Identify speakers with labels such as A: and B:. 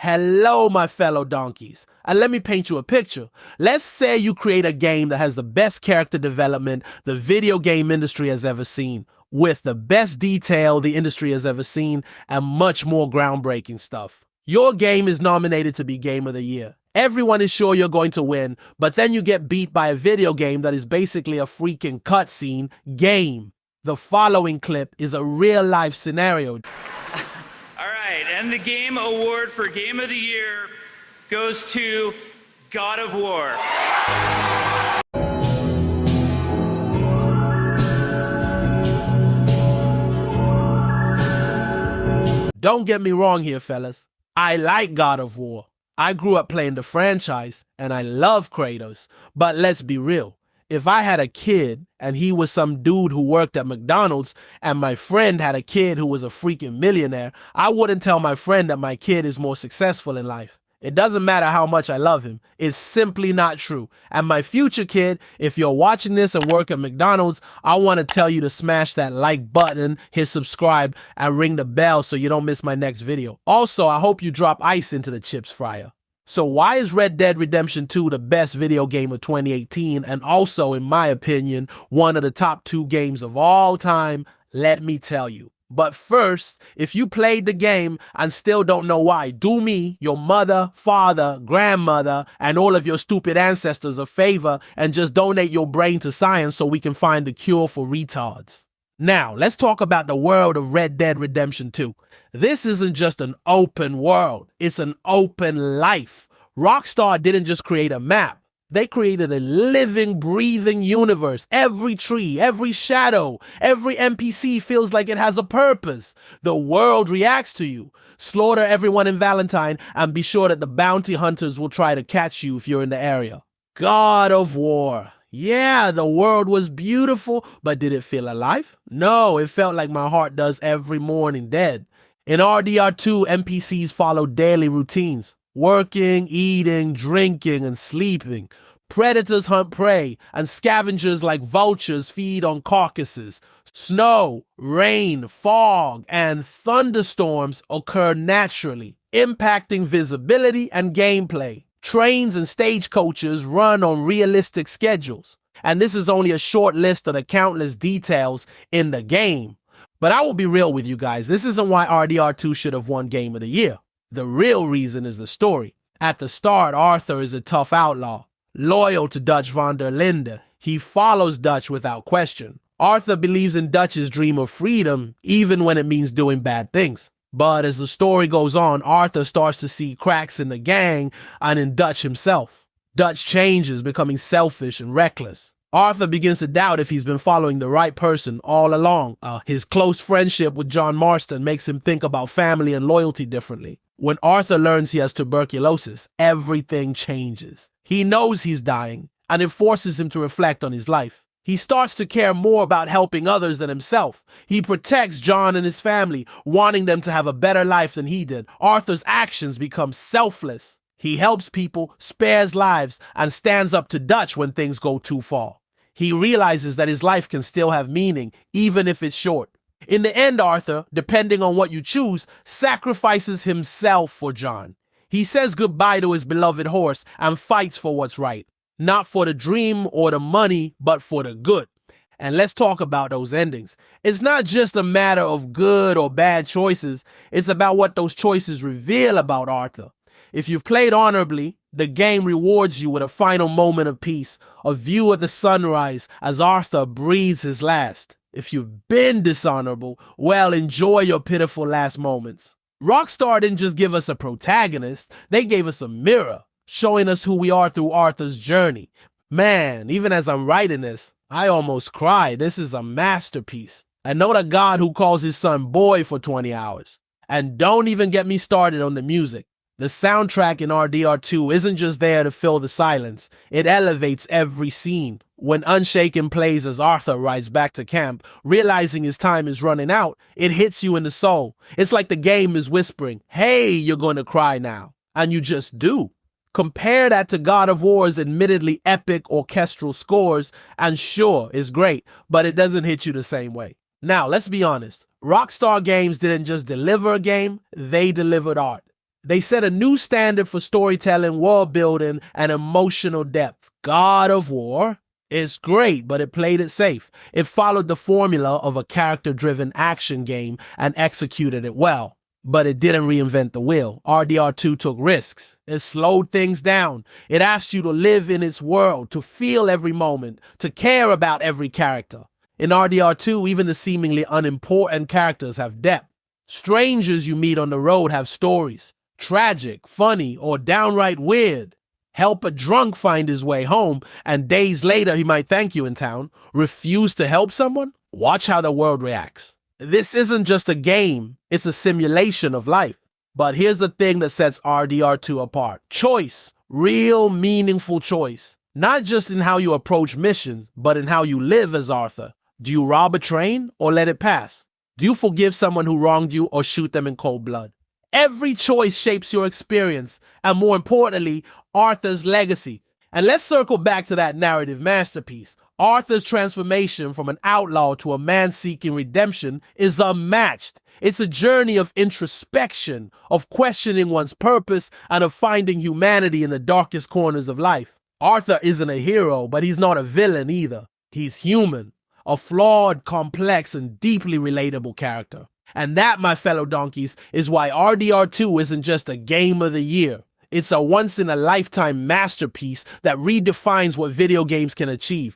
A: Hello, my fellow donkeys. And let me paint you a picture. Let's say you create a game that has the best character development the video game industry has ever seen, with the best detail the industry has ever seen, and much more groundbreaking stuff. Your game is nominated to be Game of the Year. Everyone is sure you're going to win, but then you get beat by a video game that is basically a freaking cutscene game. The following clip is a real-life scenario.
B: And the game award for Game of the Year goes to God of War.
A: Don't get me wrong here, fellas. I like God of War. I grew up playing the franchise, and I love Kratos. But let's be real. If I had a kid and he was some dude who worked at McDonald's and my friend had a kid who was a freaking millionaire, I wouldn't tell my friend that my kid is more successful in life. It doesn't matter how much I love him. It's simply not true. And my future kid, if you're watching this and work at McDonald's, I want to tell you to smash that like button, hit subscribe, and ring the bell so you don't miss my next video. Also, I hope you drop ice into the chips fryer. So why is Red Dead Redemption 2 the best video game of 2018 and also, in my opinion, one of the top 2 games of all time? Let me tell you. But first, if you played the game and still don't know why, do me, your mother, father, grandmother, and all of your stupid ancestors a favor and just donate your brain to science so we can find the cure for retards. Now, let's talk about the world of Red Dead Redemption 2. This isn't just an open world, it's an open life. Rockstar didn't just create a map. They created a living, breathing universe. Every tree, every shadow, every NPC feels like it has a purpose. The world reacts to you. Slaughter everyone in Valentine and be sure that the bounty hunters will try to catch you if you're in the area. God of War. Yeah, the world was beautiful, but did it feel alive? No, it felt like my heart does every morning dead. In RDR2, NPCs follow daily routines. Working, eating, drinking, and sleeping. Predators hunt prey, and scavengers like vultures feed on carcasses. Snow, rain, fog, and thunderstorms occur naturally, impacting visibility and gameplay. Trains and stagecoaches run on realistic schedules. And this is only a short list of the countless details in the game. But I will be real with you guys, this isn't why RDR2 should have won Game of the Year. The real reason is the story. At the start, Arthur is a tough outlaw, loyal to Dutch von der Linde. He follows Dutch without question. Arthur believes in Dutch's dream of freedom, even when it means doing bad things. But as the story goes on, Arthur starts to see cracks in the gang and in Dutch himself. Dutch changes, becoming selfish and reckless. Arthur begins to doubt if he's been following the right person all along. His close friendship with John Marston makes him think about family and loyalty differently. When Arthur learns he has tuberculosis, everything changes. He knows he's dying, and it forces him to reflect on his life. He starts to care more about helping others than himself. He protects John and his family, wanting them to have a better life than he did. Arthur's actions become selfless. He helps people, spares lives, and stands up to Dutch when things go too far. He realizes that his life can still have meaning, even if it's short. In the end, Arthur, depending on what you choose, sacrifices himself for John. He says goodbye to his beloved horse and fights for what's right. Not for the dream or the money, but for the good. And let's talk about those endings. It's not just a matter of good or bad choices. It's about what those choices reveal about Arthur. If you've played honorably, the game rewards you with a final moment of peace, a view of the sunrise as Arthur breathes his last. If you've been dishonorable, well, enjoy your pitiful last moments. Rockstar didn't just give us a protagonist, they gave us a mirror, showing us who we are through Arthur's journey. Man, even as I'm writing this, I almost cried. This is a masterpiece. I know the God who calls his son boy for 20 hours. And don't even get me started on the music. The soundtrack in RDR2 isn't just there to fill the silence. It elevates every scene. When Unshaken plays as Arthur rides back to camp, realizing his time is running out, it hits you in the soul. It's like the game is whispering, hey, you're going to cry now. And you just do. Compare that to God of War's admittedly epic orchestral scores, and sure, it's great, but it doesn't hit you the same way. Now, let's be honest. Rockstar Games didn't just deliver a game, they delivered art. They set a new standard for storytelling, world building, and emotional depth. God of War is great, but it played it safe. It followed the formula of a character-driven action game and executed it well. But it didn't reinvent the wheel. RDR2 took risks. It slowed things down. It asked you to live in its world, to feel every moment, to care about every character. In RDR2, even the seemingly unimportant characters have depth. Strangers you meet on the road have stories. Tragic, funny, or downright weird. Help a drunk find his way home, and days later he might thank you in town. Refuse to help someone? Watch how the world reacts. This isn't just a game, it's a simulation of life. But here's the thing that sets RDR2 apart. Choice. Real, meaningful choice. Not just in how you approach missions, but in how you live as Arthur. Do you rob a train or let it pass? Do you forgive someone who wronged you or shoot them in cold blood? Every choice shapes your experience, and more importantly, Arthur's legacy. And let's circle back to that narrative masterpiece. Arthur's transformation from an outlaw to a man seeking redemption is unmatched. It's a journey of introspection, of questioning one's purpose, and of finding humanity in the darkest corners of life. Arthur isn't a hero, but he's not a villain either. He's human, a flawed, complex, and deeply relatable character. And that, my fellow donkeys, is why RDR2 isn't just a game of the year. It's a once-in-a-lifetime masterpiece that redefines what video games can achieve.